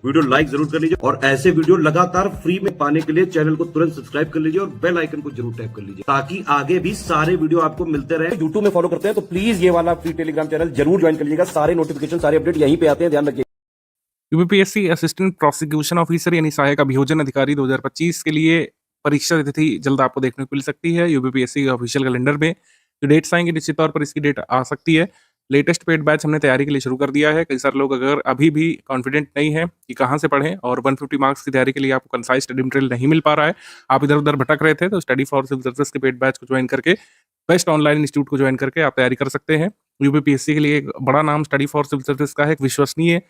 Video like जरूर कर लीजिए और ऐसे वीडियो लगातार फ्री में पाने के लिए चैनल को तुरंत सब्सक्राइब कर लीजिए और बेल आइकन को जरूर टैप कर लीजिए ताकि आगे भी सारे वीडियो आपको मिलते रहे। यूट्यूब में फॉलो करते हैं तो प्लीज ये वाला फ्री टेलीग्राम चैनल जरूर ज्वाइन कर लीजिएगा। सारे नोटिफिकेशन सारे अपडेट यहीं पे आते हैं, ध्यान रखिए। यूपीपीएससी असिस्टेंट प्रोसिक्यूशन ऑफिसर यानी सहायक अभियोजन अधिकारी 2025 के लिए परीक्षा तिथि जल्द आपको देखने को मिल सकती है। यूपीपीएससी के ऑफिशियल कैलेंडर में जो डेट्स आएंगे निश्चित तौर पर इसकी डेट आ सकती है। लेटेस्ट पेड बैच हमने तैयारी के लिए शुरू कर दिया है। कई सारे लोग अगर अभी भी कॉन्फिडेंट नहीं है कि कहाँ से पढ़ें और 150 मार्क्स की तैयारी के लिए आपको कंसाइज स्टडी मटेरियल नहीं मिल पा रहा है, आप इधर उधर भटक रहे थे, तो स्टडी फॉर सिविल सर्विसेज के पेड बैच को ज्वाइन करके बेस्ट ऑनलाइन इंस्टीट्यूट को ज्वाइन करके आप तैयारी कर सकते हैं। यूपीपीएससी के लिए एक बड़ा नाम स्टडी फॉर सिविल सर्विसेज का है, एक विश्वसनीय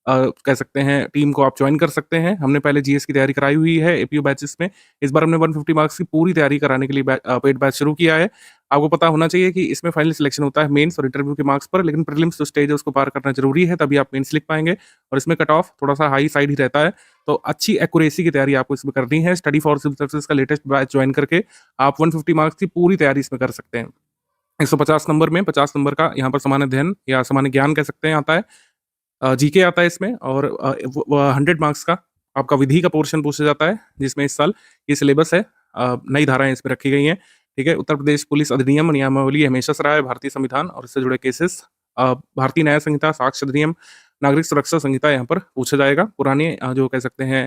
कह सकते हैं टीम को आप ज्वाइन कर सकते हैं। हमने पहले जीएस की तैयारी कराई हुई है एपीयू बैचेस में। इस बार हमने 150 मार्क्स की पूरी तैयारी कराने के लिए पेड बैच शुरू किया है। आपको पता होना चाहिए कि इसमें फाइनल सिलेक्शन होता है मेंस और इंटरव्यू के मार्क्स पर, लेकिन प्रीलिम्स जो स्टेज है उसको पार करना जरूरी है, तभी आप मेंस लिख पाएंगे। और इसमें कट ऑफ थोड़ा सा हाई साइड ही रहता है, तो अच्छी एक्यूरेसी की तैयारी आपको इसमें करनी है। स्टडी फॉर सिविल सर्विसेज का लेटेस्ट बैच ज्वाइन करके आप 150 मार्क्स की पूरी तैयारी इसमें कर सकते हैं। 150 नंबर में 50 नंबर का यहाँ पर सामान्य अध्ययन या सामान्य ज्ञान कह सकते हैं आता है, जीके आता है इसमें, और 100 मार्क्स का आपका विधि का पोर्शन पूछा जाता है, जिसमें इस साल ये सिलेबस है। नई धाराएं इसमें रखी गई हैं, ठीक है। उत्तर प्रदेश पुलिस अधिनियम नियमावली हमेशा से रहा है, भारतीय संविधान और इससे जुड़े केसेस, भारतीय न्याय संहिता, साक्ष्य अधिनियम, नागरिक सुरक्षा संहिता यहाँ पर पूछा जाएगा। पुराने जो कह सकते हैं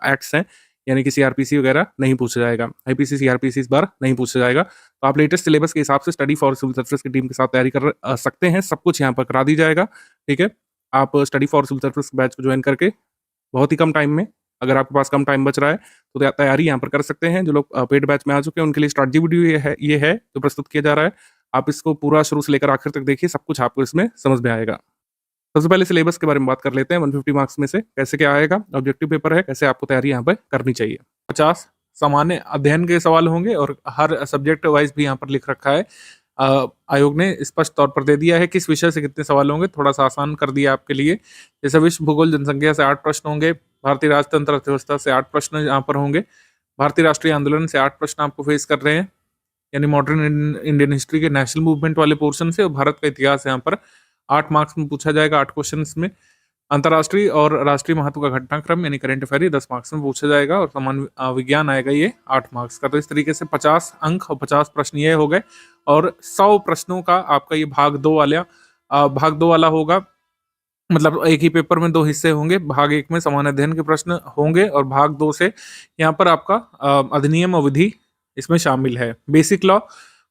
एक्ट्स हैं, यानी कि सीआरपीसी वगैरह नहीं पूछा जाएगा। आईपीसी सीआरपीसी इस बार नहीं पूछा जाएगा। तो आप लेटेस्ट सिलेबस के हिसाब से स्टडी फॉर सिविल सर्विसेज की टीम के साथ तैयारी कर सकते हैं। सब कुछ यहाँ पर करा दी जाएगा, ठीक है। आप study for civil services batch को ज्वाइन करके बहुत ही कम टाइम में, अगर आपके पास कम टाइम बच रहा है तो तैयारी यहाँ पर कर सकते हैं। जो लोग पेड बैच में आ चुके हैं उनके लिए स्ट्रैटेजी वीडियो ये है जो प्रस्तुत किया जा रहा है। आप इसको पूरा शुरू से लेकर आखिर तक देखिए, सब कुछ आपको इसमें समझ में आएगा। सबसे पहले सिलेबस के बारे में बात कर लेते हैं। 150 मार्क्स में से कैसे क्या आएगा, ऑब्जेक्टिव पेपर है, कैसे आपको तैयारी यहाँ पर करनी चाहिए। 50 सामान्य अध्ययन के सवाल होंगे और हर सब्जेक्ट वाइज भी यहाँ पर लिख रखा है। आयोग ने स्पष्ट तौर पर दे दिया है किस विषय से कितने सवाल होंगे, थोड़ा सा आसान कर दिया आपके लिए। जैसे विश्व भूगोल जनसंख्या से 8 प्रश्न होंगे, भारतीय राजतंत्र अर्थव्यवस्था से 8 प्रश्न यहाँ पर होंगे, भारतीय राष्ट्रीय आंदोलन से 8 प्रश्न आपको फेस कर रहे हैं, यानी मॉडर्न इंडियन हिस्ट्री के नेशनल मूवमेंट वाले पोर्शन से, और भारत का इतिहास यहाँ पर 8 मार्क्स में पूछा जाएगा, 8 क्वेश्चन में। अंतर्राष्ट्रीय और राष्ट्रीय महत्व का घटनाक्रम यानी करंट अफेयर 10 मार्क्स में पूछा जाएगा, और सामान्य विज्ञान आएगा ये 8 मार्क्स का। तो इस तरीके से 50 अंक और 50 प्रश्न ये हो गए, और 100 प्रश्नों का आपका ये भाग दो वाला होगा। मतलब एक ही पेपर में 2 हिस्से होंगे। भाग 1 में सामान्य अध्ययन के प्रश्न होंगे, और भाग 2 से यहाँ पर आपका अधिनियम और विधि इसमें शामिल है।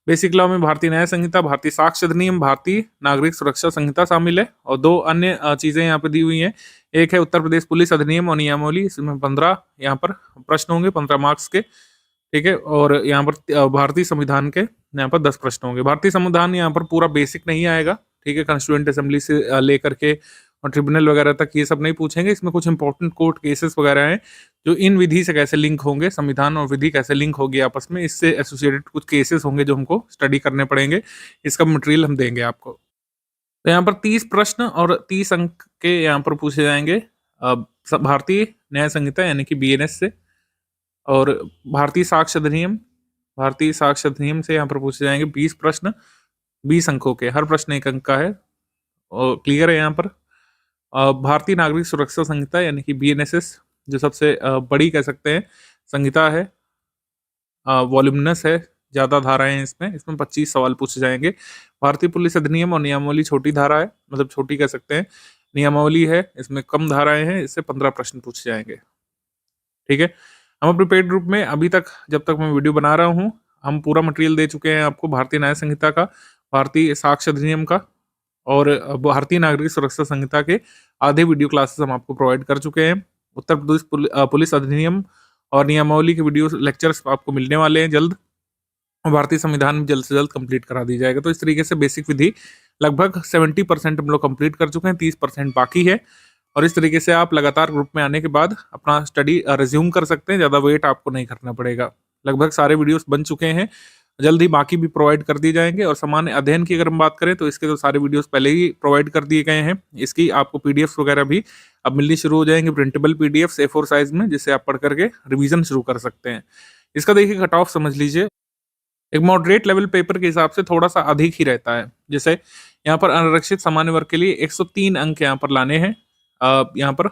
बेसिक लॉ में भारतीय न्याय संहिता, भारतीय साक्ष्य अधिनियम, भारतीय नागरिक सुरक्षा संहिता शामिल है, और 2 अन्य चीजें यहाँ पे दी हुई हैं। एक है उत्तर प्रदेश पुलिस अधिनियम और नियमावली, इसमें 15 यहाँ पर प्रश्न होंगे, 15 मार्क्स के, ठीक है। और यहाँ पर भारतीय संविधान के यहाँ पर 10 प्रश्न होंगे। भारतीय संविधान यहाँ पर पूरा बेसिक नहीं आएगा, ठीक है। कॉन्स्टिट्यूएंट असेंबली से लेकर के और ट्रिब्यूनल वगैरह तक ये सब नहीं पूछेंगे। इसमें कुछ इंपॉर्टेंट कोर्ट केसेस वगैरह हैं जो इन विधि से कैसे लिंक होंगे, संविधान और विधि कैसे लिंक होगी आपस में, इससे एसोसिएटेड कुछ केसेस होंगे जो हमको स्टडी करने पड़ेंगे। इसका मटेरियल हम देंगे आपको। तो यहाँ पर 30 प्रश्न और 30 अंक के यहाँ पर पूछे जाएंगे भारतीय न्याय संहिता यानी कि बीएनएस से, और भारतीय साक्ष्य अधिनियम से यहाँ पर पूछे जाएंगे 20 प्रश्न, 20 अंकों के, हर प्रश्न 1 अंक का है, और क्लियर है यहाँ पर। भारतीय नागरिक सुरक्षा संहिता यानी कि बीएनएसएस, जो सबसे बड़ी कह सकते हैं संहिता है, वॉल्यूमिनस है, ज्यादा धाराएं हैं इसमें 25 सवाल पूछे जाएंगे। भारतीय पुलिस अधिनियम और नियमावली छोटी धारा है, मतलब छोटी कह सकते हैं, नियमावली है, इसमें कम धाराएं हैं, इससे 15 प्रश्न पूछे जाएंगे, ठीक है। हम अपने पेड ग्रुप में अभी तक, जब तक मैं वीडियो बना रहा हूँ, हम पूरा मटेरियल दे चुके हैं आपको भारतीय न्याय संहिता का, भारतीय साक्ष्य अधिनियम का और भारतीय नागरिक सुरक्षा संहिता के आधे वीडियो क्लासेस हम आपको प्रोवाइड कर चुके हैं। उत्तर प्रदेश पुलिस अधिनियम और नियमावली के वीडियो लेक्चर्स आपको मिलने वाले हैं जल्द, और भारतीय संविधान भी जल्द से जल्द कंप्लीट करा दी जाएगा। तो इस तरीके से बेसिक विधि लगभग 70% हम लोग कंप्लीट कर चुके हैं, 30% बाकी है। और इस तरीके से आप लगातार ग्रुप में आने के बाद अपना स्टडी रिज्यूम कर सकते हैं, ज़्यादा वेट आपको नहीं करना पड़ेगा। लगभग सारे वीडियोस बन चुके हैं, जल्द ही बाकी भी प्रोवाइड कर दिए जाएंगे। और सामान्य अध्ययन की अगर हम बात करें तो इसके तो सारे वीडियोस पहले ही प्रोवाइड कर दिए गए हैं। इसकी आपको पीडीएफ वगैरह भी अब मिलनी शुरू हो जाएंगे, प्रिंटेबल पीडीएफ A4 साइज में, जिससे आप पढ़ करके रिवीजन शुरू कर सकते हैं। इसका देखिए कट ऑफ समझ लीजिए, एक मॉडरेट लेवल पेपर के हिसाब से थोड़ा सा अधिक ही रहता है। जैसे यहाँ पर अनारक्षित सामान्य वर्ग के लिए 103 अंक यहाँ पर लाने हैं, यहाँ पर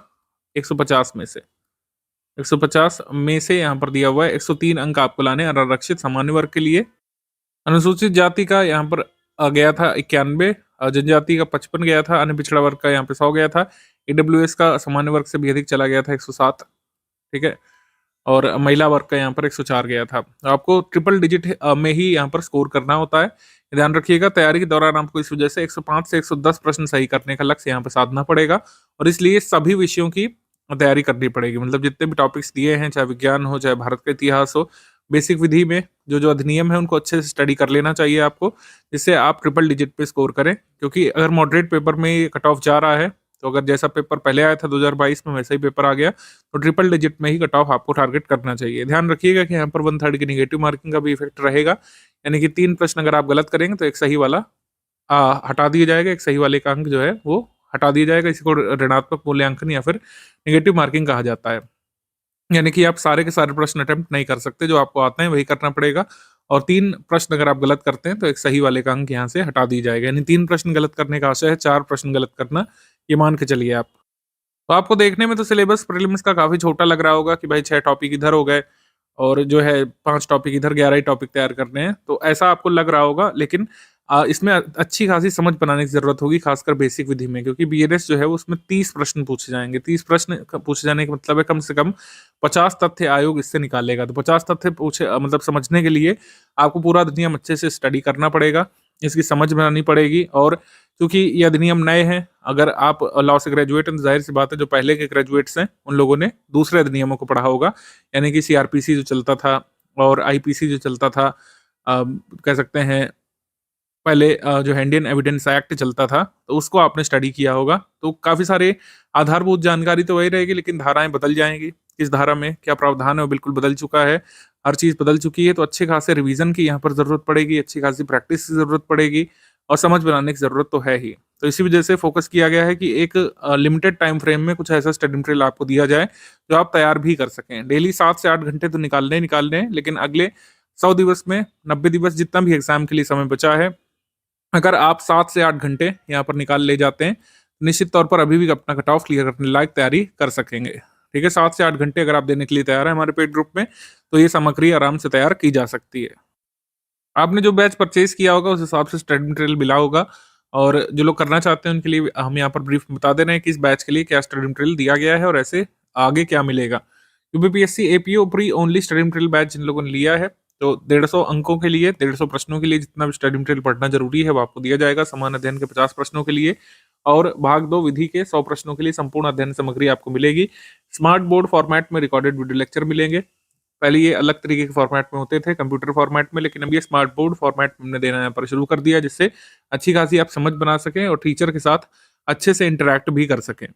150 में से 150 में से यहाँ पर दिया हुआ है 103 अंक आपको लाने हैं आरक्षित सामान्य वर्ग के लिए। अनुसूचित जाति का यहाँ पर गया था 91, जनजाति का 55 गया था, अन्य पिछड़ा वर्ग का यहाँ पे 100 गया था, ईडब्ल्यूएस का सामान्य वर्ग से भी अधिक चला गया था 107, ठीक है, और महिला वर्ग का यहाँ पर 104 गया था। तो आपको ट्रिपल डिजिट में ही यहाँ पर स्कोर करना होता है, ध्यान रखिएगा। तैयारी के दौरान आपको इस वजह से 105 से 110 प्रश्न सही करने का लक्ष्य यहाँ पे साधना पड़ेगा और इसलिए सभी विषयों की तैयारी करनी पड़ेगी। मतलब जितने भी टॉपिक्स दिए हैं, चाहे विज्ञान हो, चाहे भारत का इतिहास हो, बेसिक विधि में जो जो अधिनियम है उनको अच्छे से स्टडी कर लेना चाहिए आपको, जिससे आप ट्रिपल डिजिट पे स्कोर करें। क्योंकि अगर मॉडरेट पेपर में कट ऑफ जा रहा है, तो अगर जैसा पेपर पहले आया था 2022 में वैसा ही पेपर आ गया, तो ट्रिपल डिजिट में ही कट ऑफ आपको टारगेट करना चाहिए। ध्यान रखिएगा कि यहाँ पर 1/3 की नेगेटिव मार्किंग का भी इफेक्ट रहेगा, यानी कि 3 प्रश्न अगर आप गलत करेंगे तो एक सही वाला हटा दिया जाएगा, एक सही वाले का अंक जो है वो हटा दिया जाएगा। इसी को ऋणात्मक मूल्यांकन या फिर नेगेटिव मार्किंग कहा जाता है। यानी कि आप सारे के सारे प्रश्न अटेम्प्ट नहीं कर सकते, जो आपको आते हैं वही करना पड़ेगा। और 3 प्रश्न अगर आप गलत करते हैं तो एक सही वाले का अंक यहाँ से हटा दी जाएगा। यानी 3 प्रश्न गलत करने का आशय है, 4 प्रश्न गलत करना, ये मान के चलिए आप। तो आपको देखने में तो सिलेबस प्रीलिम्स का काफी छोटा लग रहा होगा कि भाई 6 टॉपिक इधर हो गए और जो है 5 टॉपिक इधर, 11 ही टॉपिक तैयार करने हैं, तो ऐसा आपको लग रहा होगा। लेकिन इसमें अच्छी खासी समझ बनाने की जरूरत होगी, खासकर बेसिक विधि में, क्योंकि बीएनएस जो है उसमें 30 प्रश्न पूछे जाएंगे। 30 प्रश्न पूछे जाने का मतलब है कम से कम 50 तथ्य आयोग इससे निकालेगा। तो 50 तथ्य पूछे मतलब समझने के लिए आपको पूरा अधिनियम अच्छे से स्टडी करना पड़ेगा, इसकी समझ बनानी पड़ेगी। और क्योंकि ये अधिनियम नए हैं, अगर आप लॉ से ग्रेजुएट हैं तो जाहिर सी बात है जो पहले के ग्रेजुएट्स हैं उन लोगों ने दूसरे अधिनियमों को पढ़ा होगा, यानी कि सीआरपीसी जो चलता था और आईपीसी जो चलता था, कह सकते हैं पहले जो इंडियन एविडेंस एक्ट चलता था, तो उसको आपने स्टडी किया होगा। तो काफ़ी सारे आधारभूत जानकारी तो वही रहेगी, लेकिन धाराएं बदल जाएंगी। किस धारा में क्या प्रावधान है वो बिल्कुल बदल चुका है, हर चीज़ बदल चुकी है। तो अच्छे खासे रिवीजन की यहाँ पर ज़रूरत पड़ेगी, अच्छी खासी प्रैक्टिस की ज़रूरत पड़ेगी और समझ बनाने की ज़रूरत तो है ही। तो इसी वजह से फोकस किया गया है कि एक लिमिटेड टाइम फ्रेम में कुछ ऐसा स्टडी मटेरियल आपको दिया जाए जो आप तैयार भी कर सकें। डेली 7 से 8 घंटे तो निकालने हैं, लेकिन अगले 100 दिवस में 90 दिवस जितना भी एग्जाम के लिए समय बचा है, अगर आप 7 से 8 घंटे यहाँ पर निकाल ले जाते हैं, निश्चित तौर पर अभी भी अपना कट ऑफ क्लियर करने लायक तैयारी कर सकेंगे। ठीक है, 7 से 8 घंटे अगर आप देने के लिए तैयार है हमारे पेड ग्रुप में, तो ये सामग्री आराम से तैयार की जा सकती है। आपने जो बैच परचेज किया होगा उस हिसाब से स्टडी मटेरियल मिला होगा, और जो लोग करना चाहते हैं उनके लिए हम यहाँ पर ब्रीफ बता दे रहे हैं कि इस बैच के लिए क्या स्टडी मटेरियल दिया गया है और ऐसे आगे क्या मिलेगा। UPPSC APO pre only study material batch जिन लोगों ने लिया है, तो 150 अंकों के लिए, 150 प्रश्नों के लिए जितना भी स्टडी मटेरियल पढ़ना जरूरी है वो आपको दिया जाएगा। समान अध्ययन के 50 प्रश्नों के लिए और भाग 2 विधि के 100 प्रश्नों के लिए संपूर्ण अध्ययन सामग्री आपको मिलेगी। स्मार्ट बोर्ड फॉर्मेट में रिकॉर्डेड वीडियो लेक्चर मिलेंगे। पहले ये अलग तरीके के फॉर्मेट में होते थे, कंप्यूटर फॉर्मेट में, लेकिन अब ये स्मार्ट बोर्ड फॉर्मेट में हमने देना यहाँ पर शुरू कर दिया, जिससे अच्छी खासी आप समझ बना सकें और टीचर के साथ अच्छे से इंटरेक्ट भी कर सकें।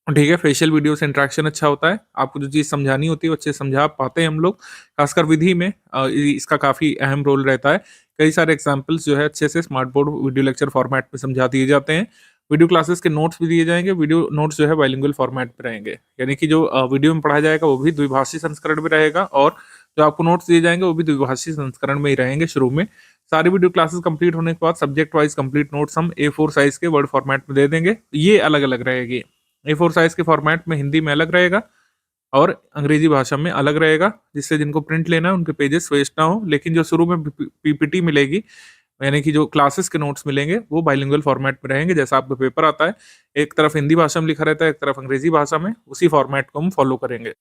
ठीक है, फेशियल वीडियो से इंटरेक्शन अच्छा होता है, आपको जो चीज़ समझानी होती है वो अच्छे से समझा पाते हैं हम लोग, खासकर विधि में इसका काफ़ी अहम रोल रहता है। कई सारे एग्जाम्पल्स जो है अच्छे से smart board video lecture format में समझा दिए जाते हैं। वीडियो क्लासेस के नोट्स भी दिए जाएंगे, वीडियो नोट्स जो है बाइलिंगुअल फॉर्मेट में रहेंगे, यानी कि जो वीडियो में पढ़ाया जाएगा वो भी द्विभाषी संस्करण में रहेगा और जो आपको नोट्स दिए जाएंगे वो भी द्विभाषी संस्करण में ही रहेंगे शुरू में। सारी वीडियो क्लासेस कंप्लीट होने के बाद सब्जेक्ट वाइज कंप्लीट नोट्स हम A4 साइज के वर्ड फॉर्मेट में दे देंगे। ये अलग अलग रहेगी, A4 साइज के फॉर्मेट में हिंदी में अलग रहेगा और अंग्रेजी भाषा में अलग रहेगा, जिससे जिनको प्रिंट लेना है उनके पेजेस वेस्ट ना हो। लेकिन जो शुरू में पीपीटी मिलेगी, यानी कि जो क्लासेस के नोट्स मिलेंगे, वो बाइलिंगुअल फॉर्मेट में रहेंगे। जैसा आपका पेपर आता है, एक तरफ हिंदी भाषा में लिखा रहता है, एक तरफ अंग्रेजी भाषा में, उसी फॉर्मेट को हम फॉलो करेंगे।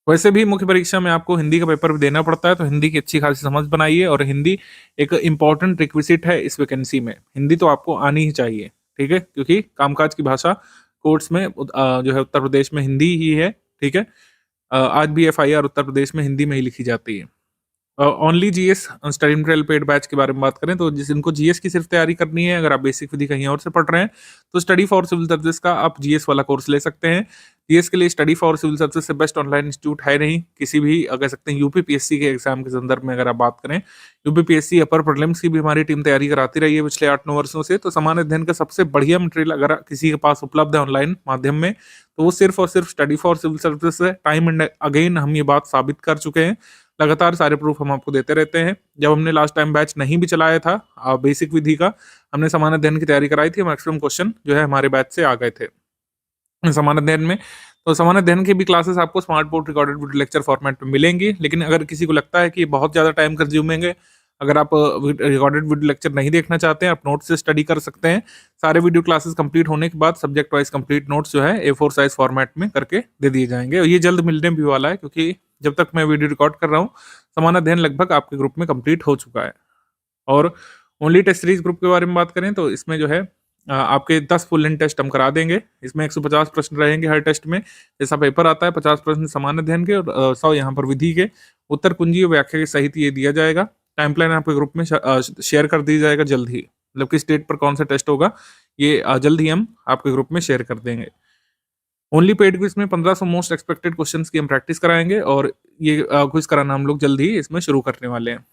वैसे भी मुख्य परीक्षा में आपको हिंदी का पेपर भी देना पड़ता है, तो हिंदी की अच्छी खासी समझ बनाइए। और हिंदी एक इम्पॉर्टेंट रिक्विजिट है इस वैकेंसी में, हिंदी तो आपको आनी ही चाहिए। ठीक है, क्योंकि कामकाज की भाषा कोर्ट्स में जो है उत्तर प्रदेश में हिंदी ही है। ठीक है, आज भी FIR उत्तर प्रदेश में हिंदी में ही लिखी जाती है। Only GS study material paid batch के बारे में बात करें तो जिनको जीएस की सिर्फ तैयारी करनी है, अगर आप बेसिक विधि कहीं और से पढ़ रहे हैं, तो स्टडी फॉर सिविल सर्विसेज का आप जीएस वाला कोर्स ले सकते हैं। जीएस के लिए स्टडी फॉर सिविल सर्विसेज से बेस्ट ऑनलाइन इंस्टीट्यूट है नहीं, किसी भी कह सकते हैं यूपीपीएससी के एग्जाम के संदर्भ में अगर आप बात करें, यूपीपीएससी अपर प्रीलिम्स की भी हमारी टीम तैयारी कराती रही है पिछले 8-9 वर्षों से। तो समान अध्ययन का सबसे बढ़िया मटेरियल अगर किसी के पास उपलब्ध है ऑनलाइन माध्यम में, तो वो सिर्फ और सिर्फ स्टडी फॉर सिविल सर्विसेज है। टाइम एंड अगेन हम ये बात साबित कर चुके हैं, लगातार सारे प्रूफ हम आपको देते रहते हैं। जब हमने लास्ट टाइम बैच नहीं भी चलाया था बेसिक विधि का, हमने समान अध्ययन की तैयारी कराई थी, मैक्सिमम क्वेश्चन जो है हमारे बैच से आ गए थे समान अध्ययन में। तो सामान्य अध्ययन की भी क्लासेस आपको smart board recorded video lecture format में मिलेंगी, लेकिन अगर किसी को लगता है कि बहुत ज़्यादा टाइम कंज्यूमिंग है, अगर आप रिकॉर्डेड वीडियो लेक्चर नहीं देखना चाहते हैं, आप नोट से स्टडी कर सकते हैं। सारे वीडियो क्लासेस कंप्लीट होने के बाद सब्जेक्ट वाइज कंप्लीट नोट्स जो है A4 साइज फॉर्मेट में करके दे दिए जाएंगे, और ये जल्द मिलने भी वाला है, क्योंकि जब तक मैं वीडियो रिकॉर्ड कर रहा हूँ सामान्य अध्ययन लगभग आपके ग्रुप में कंप्लीट हो चुका है। और ओनली टेस्ट सीरीज ग्रुप के बारे में बात करें तो इसमें जो है आपके 10 फुल लेंथ टेस्ट हम करा देंगे। इसमें 150 प्रश्न रहेंगे हर टेस्ट में, जैसा पेपर आता है 50 प्रश्न सामान्य अध्ययन के और 100 यहाँ पर विधि के। उत्तर कुंजी और व्याख्या के सहित ये दिया जाएगा। टाइम प्लान आपके ग्रुप में शेयर कर दी जाएगा जल्द ही, मतलब किस डेट पर कौन सा टेस्ट होगा ये जल्द ही हम आपके ग्रुप में शेयर कर देंगे। ओनली पेड क्विज में 1500 मोस्ट एक्सपेक्टेड क्वेश्चंस की हम प्रैक्टिस कराएंगे, और ये क्विज कराना हम लोग जल्द ही इसमें शुरू करने वाले हैं।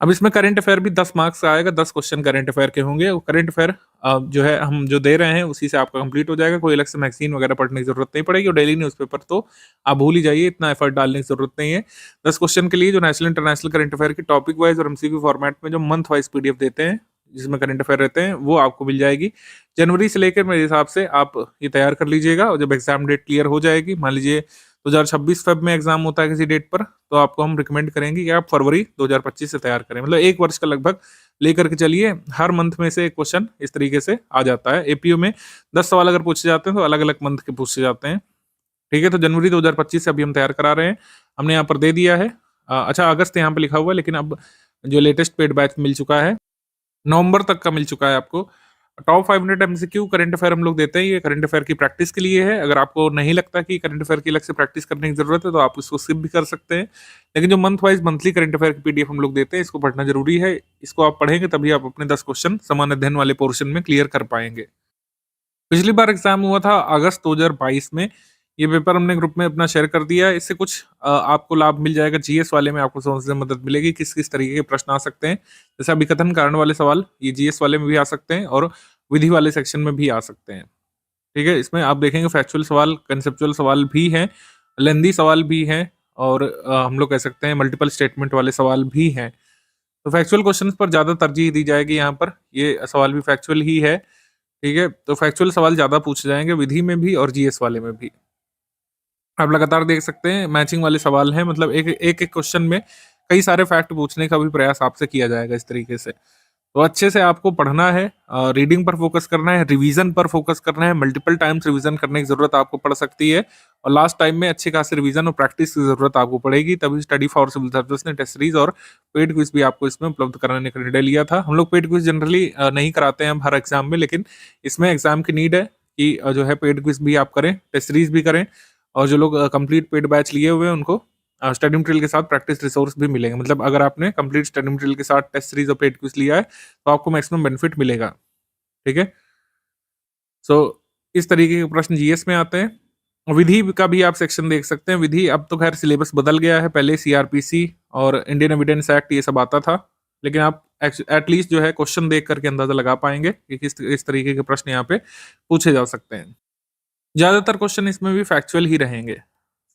अब इसमें करंट अफेयर भी 10 मार्क्स का आएगा, 10 क्वेश्चन करंट अफेयर के होंगे। करंट अफेयर जो है हम जो दे रहे हैं उसी से आपका कंप्लीट हो जाएगा। कोई अलग से मैगजीन वगैरह पढ़ने की जरूरत नहीं पड़ेगी, और डेली न्यूज़पेपर तो आप भूल ही जाइए, इतना एफर्ट डालने की जरूरत नहीं है। 10 क्वेश्चन के लिए जो नेशनल इंटरनेशनल करंट अफेयर की टॉपिक वाइज और एमसीक्यू फॉर्मेट में जो मंथ वाइज पीडीएफ देते हैं जिसमें करंट अफेयर रहते हैं वो आपको मिल जाएगी। जनवरी से लेकर मेरे हिसाब से आप ये तैयार कर लीजिएगा, और जब एग्जाम डेट क्लियर हो जाएगी, मान लीजिए 2026 फेब में एग्जाम होता है किसी डेट पर, तो आपको हम रिकमेंड करेंगे कि आप फरवरी 2025 से तैयार करें। मतलब 1 वर्ष का लगभग लेकर के चलिए, हर मंथ में से एक क्वेश्चन इस तरीके से आ जाता है। एपीयू में 10 सवाल अगर पूछे जाते हैं तो अलग अलग मंथ के पूछे जाते हैं। ठीक है, तो जनवरी 2025 से अभी हम तैयार करा रहे हैं, हमने यहाँ पर दे दिया है। अच्छा, अगस्त यहाँ पर लिखा हुआ है, लेकिन अब जो लेटेस्ट पेड बैच मिल चुका है नवंबर तक का मिल चुका है आपको। टॉप 500 एमसीक्यू करंट अफेयर हम लोग देते हैं, ये करंट अफेयर की प्रैक्टिस के लिए है। अगर आपको नहीं लगता कि करंट अफेयर की अलग से प्रैक्टिस करने की जरूरत है तो आप इसको स्किप भी कर सकते हैं, लेकिन जो month wise monthly current affair की पीडीएफ हम लोग देते हैं इसको पढ़ना जरूरी है। इसको आप पढ़ेंगे तभी आप अपने 10 क्वेश्चन सामान्य अध्ययन वाले पोर्शन में क्लियर कर पाएंगे। पिछली बार एग्जाम हुआ था अगस्त 2022 में, ये पेपर हमने ग्रुप में अपना शेयर कर दिया है। इससे कुछ आपको लाभ मिल जाएगा। जीएस वाले में आपको समझने में मदद मिलेगी, किस किस तरीके के प्रश्न आ सकते हैं। जैसे अभिकथन कारण वाले सवाल ये जीएस वाले में भी आ सकते हैं, और विधि वाले सेक्शन में भी आ सकते हैं। ठीक है, इसमें आप देखेंगे फैक्चुअल सवाल, कंसेप्चुअल सवाल भी हैं, लेंदी सवाल भी हैं, और हम लोग कह सकते हैं मल्टीपल स्टेटमेंट वाले सवाल भी हैं। तो फैक्चुअल क्वेश्चंस पर ज़्यादा तरजीह दी जाएगी यहाँ पर, ये सवाल भी फैक्चुअल ही है। ठीक है, तो फैक्चुअल सवाल ज़्यादा पूछे जाएंगे विधि में भी और जीएस वाले में भी। आप लगातार देख सकते हैं मैचिंग वाले सवाल हैं, मतलब एक एक क्वेश्चन में कई सारे फैक्ट पूछने का भी प्रयास आपसे किया जाएगा इस तरीके से। तो अच्छे से आपको पढ़ना है, रीडिंग पर फोकस करना है, रिवीजन पर फोकस करना है। मल्टीपल टाइम्स रिवीजन करने की जरूरत आपको पड़ सकती है, और लास्ट टाइम में अच्छे खासे रिवीजन और प्रैक्टिस की जरूरत आपको पड़ेगी। तभी स्टडी फॉर सिविल सर्विस ने टेस्ट सीरीज और पेड क्विज भी आपको इसमें उपलब्ध कराने का निर्णय लिया था। हम लोग पेड क्विज जनरली नहीं कराते हैं हम हर एग्जाम में, लेकिन इसमें एग्जाम की नीड है कि जो है पेड क्विज भी आप करें, टेस्ट सीरीज भी करें, और जो लोग कंप्लीट पेड बैच लिए हुए हैं उनको स्टडी मटेरियल के साथ प्रैक्टिस रिसोर्स भी मिलेंगे। मतलब अगर आपने कंप्लीट स्टडी मटेरियल के साथ टेस्ट सीरीज और पेड क्विज लिया है तो आपको मैक्सिमम बेनिफिट मिलेगा। ठीक है, सो इस तरीके के प्रश्न जीएस में आते हैं। विधि का भी आप सेक्शन देख सकते हैं। विधि अब तो खैर सिलेबस बदल गया है, पहले सीआरपीसी और इंडियन एविडेंस एक्ट ये सब आता था, लेकिन आप एटलीस्ट जो है क्वेश्चन देख करके अंदाजा लगा पाएंगे कि किस तरीके के प्रश्न यहाँ पे पूछे जा सकते हैं। ज्यादातर क्वेश्चन इसमें भी फैक्चुअल ही रहेंगे।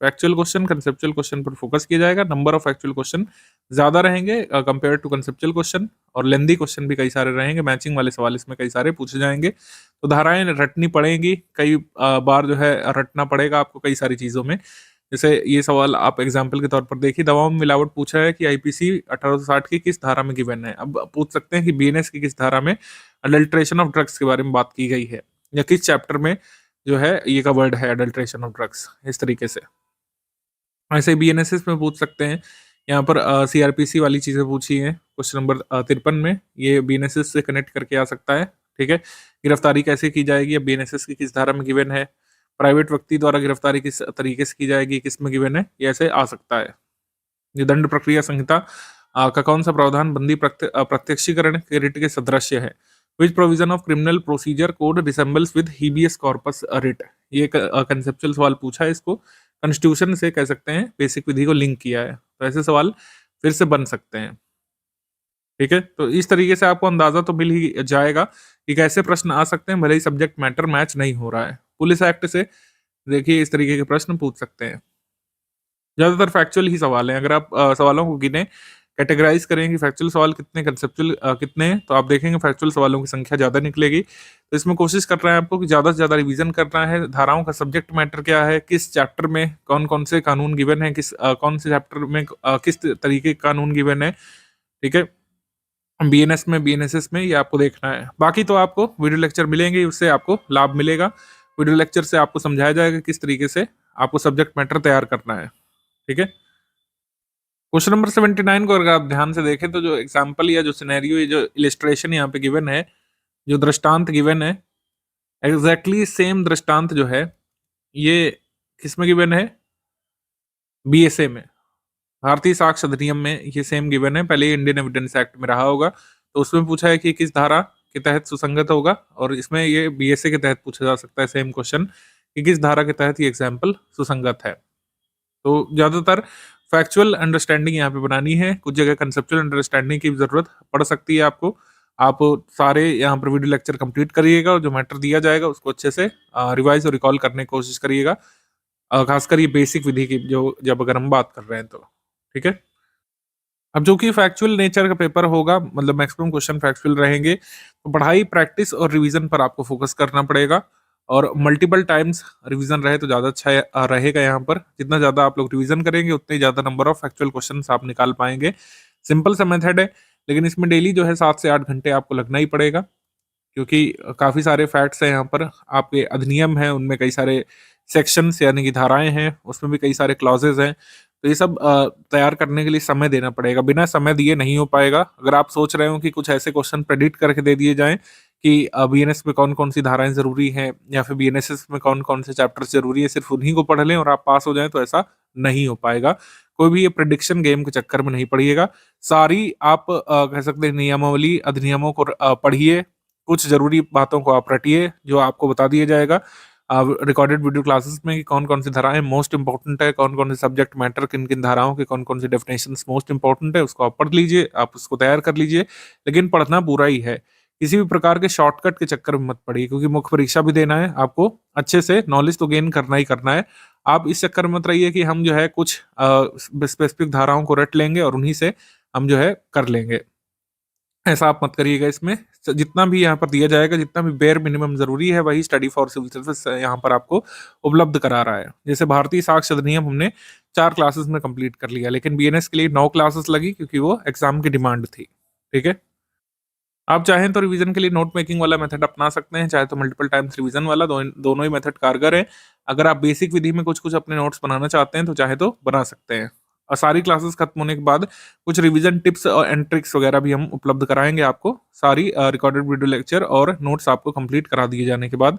फैक्चुअल क्वेश्चन, कंसेप्चुअल क्वेश्चन पर फोकस किया जाएगा। नंबर ऑफ फैक्चुअल क्वेश्चन ज्यादा रहेंगे कंपेयर टू कंसेप्चुअल क्वेश्चन, और लेंदी क्वेश्चन भी कई सारे रहेंगे। मैचिंग वाले सवाल इसमें कई सारे पूछे जाएंगे, तो धाराएं रटनी पड़ेगी। कई बार जो है रटना पड़ेगा आपको कई सारी चीजों में। जैसे ये सवाल आप एग्जाम्पल के तौर पर देखिए, दवाओं में मिलावट पूछा है कि आईपीसी 1860 की किस धारा में गिवन है। अब पूछ सकते हैं कि बीएनएस की किस धारा में अडल्ट्रेशन ऑफ ड्रग्स के बारे में बात की गई है, या किस चैप्टर में जो है ये का वर्ड है अडल्ट्रेशन ऑफ ड्रग्स, इस तरीके से। ऐसे बीएनएसएस में पूछ सकते हैं। यहाँ पर सीआरपीसी वाली चीजें पूछी हैं क्वेश्चन नंबर 53 में, ये बीएनएसएस से कनेक्ट करके आ सकता है। ठीक है, गिरफ्तारी कैसे की जाएगी, अब बीएनएसएस की किस धारा में गिवन है, प्राइवेट व्यक्ति द्वारा गिरफ्तारी किस तरीके से की जाएगी, किस में गिवन है, ये ऐसे आ सकता है। ये दंड प्रक्रिया संहिता का कौन सा प्रावधान बंदी प्रत्यक्षीकरण के रिट के सदृश्य है। Which provision of criminal procedure code resembles with habeas corpus writ. ये कंसेप्चुअल सवाल पूछा है, इसको कॉन्स्टिट्यूशन से कह सकते हैं बेसिक विधि को लिंक किया है, तो ऐसे सवाल फिर से बन सकते हैं। ठीक है, तो इस तरीके से आपको अंदाजा तो मिल ही जाएगा कि कैसे प्रश्न आ सकते हैं, भले ही सब्जेक्ट मैटर मैच नहीं हो रहा है। पुलिस एक्ट से देखिए इस तरीके के प्रश्न पूछ सकते हैं। ज्यादातर फैक्चुअल ही सवाल हैं। अगर आप सवालों को गिने, कैटेगराइज करें कि फैक्चुअल सवाल कितने, कंसेप्चुअल कितने हैं, तो आप देखेंगे फैक्चुअल सवालों की संख्या ज़्यादा निकलेगी। तो इसमें कोशिश कर रहे हैं आपको कि ज़्यादा से ज़्यादा रिवीजन करना है। धाराओं का सब्जेक्ट मैटर क्या है, किस चैप्टर में कौन कौन से कानून गिवन है, कौन से चैप्टर में किस तरीके के कानून गिवन है, ठीक है। बीएनएस में, बीएनएसएस में, ये आपको देखना है। बाकी तो आपको वीडियो लेक्चर मिलेंगे, उससे आपको लाभ मिलेगा। वीडियो लेक्चर से आपको समझाया जाएगा किस तरीके से आपको सब्जेक्ट मैटर तैयार करना है, ठीक है। क्वेश्चन नंबर 79 को अगर आप ध्यान से देखें तो जो एग्जाम्पल या जो सिनेरियो, ये जो इलिस्ट्रेशन यहाँ पे गिवन है, जो दृष्टांत गिवन है, एग्जैक्टली सेम दृष्टांत जो है ये किसमें गिवन है, बीएसए में, भारतीय साक्ष्य अधिनियम में ये सेम गिवन है। पहले इंडियन एविडेंस एक्ट में रहा होगा, तो उसमें पूछा है कि किस धारा के तहत सुसंगत होगा, और इसमें ये बीएसए के तहत पूछा जा सकता है सेम क्वेश्चन कि किस धारा के तहत ये एग्जाम्पल सुसंगत है। तो ज्यादातर फैक्चुअल अंडरस्टैंडिंग यहाँ पे बनानी है, कुछ जगह कंसेप्चुअल अंडरस्टैंडिंग की भी जरूरत पड़ सकती है आपको। आप सारे यहाँ पर वीडियो लेक्चर कंप्लीट करिएगा और जो मैटर दिया जाएगा उसको अच्छे से रिवाइज और रिकॉल करने की कोशिश करिएगा, खासकर ये बेसिक विधि की जो जब अगर हम बात कर रहे हैं तो, ठीक है। अब जो कि फैक्चुअल नेचर का पेपर होगा, मतलब मैक्सिमम क्वेश्चन फैक्चुअल रहेंगे, तो पढ़ाई, प्रैक्टिस और रिवीजन पर आपको फोकस करना पड़ेगा, और मल्टीपल टाइम्स रिवीजन रहे तो ज़्यादा अच्छा रहेगा। यहाँ पर जितना ज़्यादा आप लोग रिवीजन करेंगे उतने ज़्यादा नंबर ऑफ फैक्चुअल क्वेश्चन आप निकाल पाएंगे। सिंपल सा मेथड है, लेकिन इसमें डेली जो है 7 से 8 घंटे आपको लगना ही पड़ेगा, क्योंकि काफ़ी सारे फैक्ट्स हैं यहाँ पर। आपके अधिनियम है, उनमें कई सारे सेक्शंस यानी कि धाराएं हैं, उसमें भी कई सारे क्लॉजेज हैं, तो ये सब तैयार करने के लिए समय देना पड़ेगा। बिना समय दिए नहीं हो पाएगा। अगर आप सोच रहे हो कि कुछ ऐसे क्वेश्चन प्रेडिक्ट करके दे दिए जाएं कि बीएनएस में कौन कौन सी धाराएं जरूरी हैं या फिर बीएनएसएस में कौन कौन से चैप्टर्स जरूरी है, सिर्फ उन्हीं को पढ़ लें और आप पास हो जाएं, तो ऐसा नहीं हो पाएगा। कोई भी ये प्रेडिक्शन गेम के चक्कर में नहीं पड़िएगा। सारी आप कह सकते हैं नियमावली, अधिनियमों को पढ़िए, कुछ जरूरी बातों को आप रटिए जो आपको बता दिया जाएगा रिकॉर्डेड वीडियो क्लासेस में कि कौन कौन सी धाराएं मोस्ट इंपॉर्टेंट है, कौन कौन से सब्जेक्ट मैटर किन किन धाराओं के कौन कौन से डेफिनेशंस मोस्ट इंपॉर्टेंट है, उसको आप पढ़ लीजिए, आप उसको तैयार कर लीजिए। लेकिन पढ़ना पूरा ही है, किसी भी प्रकार के शॉर्टकट के चक्कर में मत पड़िए, क्योंकि मुख्य परीक्षा भी देना है आपको, अच्छे से नॉलेज तो गेन करना ही करना है। आप इस चक्कर में मत रहिए कि हम जो है कुछ स्पेसिफिक धाराओं को रट लेंगे और उन्हीं से हम जो है कर लेंगे, ऐसा आप मत करिएगा। इसमें जितना भी यहाँ पर दिया जाएगा, जितना भी बेयर मिनिमम जरूरी है, वही स्टडी फॉर सिविल सर्विस यहाँ पर आपको उपलब्ध करा रहा है। जैसे भारतीय साक्ष्य अधिनियम हमने 4 क्लासेस में कंप्लीट कर लिया, लेकिन बीएनएस के लिए 9 क्लासेस लगी, क्योंकि वो एग्जाम की डिमांड थी, ठीक है। आप चाहें तो रिवीजन के लिए नोट मेकिंग वाला मेथड अपना सकते हैं, चाहे तो मल्टीपल टाइम्स रिवीजन वाला, दोनों ही मेथड कारगर है। अगर आप बेसिक विधि में कुछ कुछ अपने नोट्स बनाना चाहते हैं तो चाहे तो बना सकते हैं। और सारी क्लासेस खत्म होने के बाद कुछ रिवीजन टिप्स और एंड ट्रिक्स वगैरह भी हम उपलब्ध कराएंगे आपको। सारी रिकॉर्डेड वीडियो लेक्चर और नोट्स आपको कंप्लीट करा दिए जाने के बाद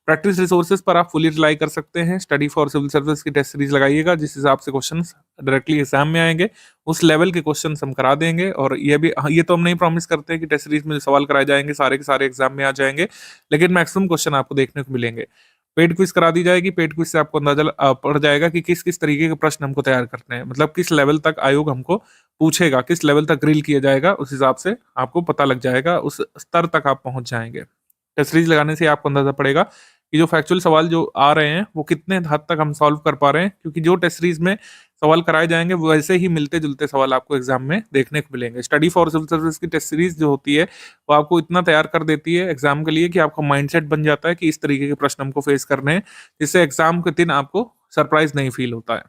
प्रैक्टिस रिसोर्सेज पर आप फुली रिलाई कर सकते हैं। स्टडी फॉर सिविल सर्विस की टेस्ट सीरीज लगाइएगा, जिस हिसाब से क्वेश्चंस डायरेक्टली एग्जाम में आएंगे उस लेवल के क्वेश्चन हम करा देंगे। और ये तो हम नहीं प्रॉमिस करते हैं कि टेस्ट सीरीज में जो सवाल कराए जाएंगे सारे के सारे एग्जाम में आ जाएंगे, लेकिन मैक्सिमम क्वेश्चन आपको देखने को मिलेंगे। पेड क्विज करा दी जाएगी, पेड क्विज से आपको अंदाजा पड़ जाएगा कि किस किस तरीके के प्रश्न हमको तैयार करने हैं, मतलब किस लेवल तक आयोग हमको पूछेगा, किस लेवल तक ग्रिल किया जाएगा, उस हिसाब से आपको पता लग जाएगा, उस स्तर तक आप पहुंच जाएंगे। टेस्ट सीरीज लगाने से आपको अंदाजा पड़ेगा कि जो फैक्चुअल सवाल जो आ रहे हैं वो कितने हद तक हम सॉल्व कर पा रहे हैं, क्योंकि जो टेस्ट सीरीज में सवाल कराए जाएंगे वैसे ही मिलते जुलते सवाल आपको एग्जाम में देखने को मिलेंगे। स्टडी फॉर सिविल सर्विस की टेस्ट सीरीज जो होती है वो आपको इतना तैयार कर देती है एग्जाम के लिए कि आपका माइंडसेट बन जाता है कि इस तरीके के प्रश्न हमको फेस करने हैं, जिससे एग्जाम के दिन आपको सरप्राइज नहीं फील होता है,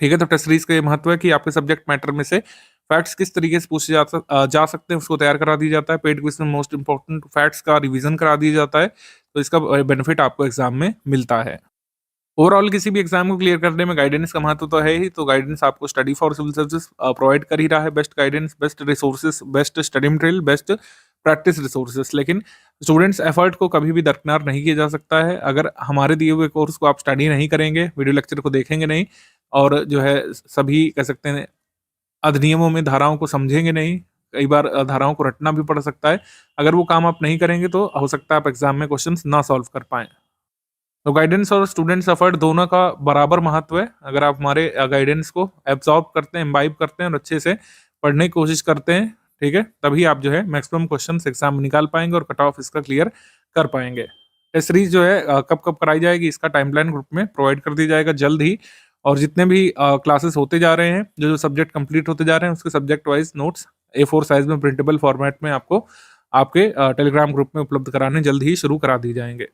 ठीक है। तो टेस्ट सीरीज का ये महत्व है कि आपके सब्जेक्ट मैटर में से फैक्ट्स किस तरीके से पूछे जा सकते हैं उसको तैयार करा दिया जाता है। पेड क्विज में मोस्ट इंपॉर्टेंट फैक्ट्स का रिवीजन करा दिया जाता है, तो इसका बेनिफिट आपको एग्जाम में मिलता है। ओवरऑल किसी भी एग्जाम को क्लियर करने में गाइडेंस का महत्व तो है ही, तो गाइडेंस आपको study for civil service provide कर ही रहा है। Best guidance, best resources, best study material, best practice resources. लेकिन स्टूडेंट्स एफर्ट को कभी भी दरकिनार नहीं किया जा सकता है। अगर हमारे दिए हुए कोर्स को आप स्टडी नहीं करेंगे, वीडियो लेक्चर को देखेंगे नहीं, और जो है सभी कह सकते हैं अधिनियमों में धाराओं को समझेंगे नहीं, कई बार धाराओं को रटना भी पड़ सकता है, अगर वो काम आप नहीं करेंगे तो हो सकता है आप एग्जाम में क्वेश्चन ना सॉल्व कर पाएं। तो गाइडेंस और स्टूडेंट्स एफर्ट दोनों का बराबर महत्व है। अगर आप हमारे गाइडेंस को एब्जॉर्ब करते हैं, इम्बाइब करते हैं और अच्छे से पढ़ने की कोशिश करते हैं, ठीक है, तभी आप जो है मैक्सिमम क्वेश्चंस एग्जाम में निकाल पाएंगे और कट ऑफ इसका क्लियर कर पाएंगे। टेस्ट सीरीज जो है कब कब कराई जाएगी इसका टाइमलाइन ग्रुप में प्रोवाइड कर दिया जाएगा जल्द ही, और जितने भी क्लासेस होते जा रहे हैं, जो सब्जेक्ट कंप्लीट होते जा रहे हैं, उसके subject wise notes A4 size में प्रिंटेबल फॉर्मेट में आपको आपके टेलीग्राम ग्रुप में उपलब्ध कराने जल्द ही शुरू करा दिए जाएंगे।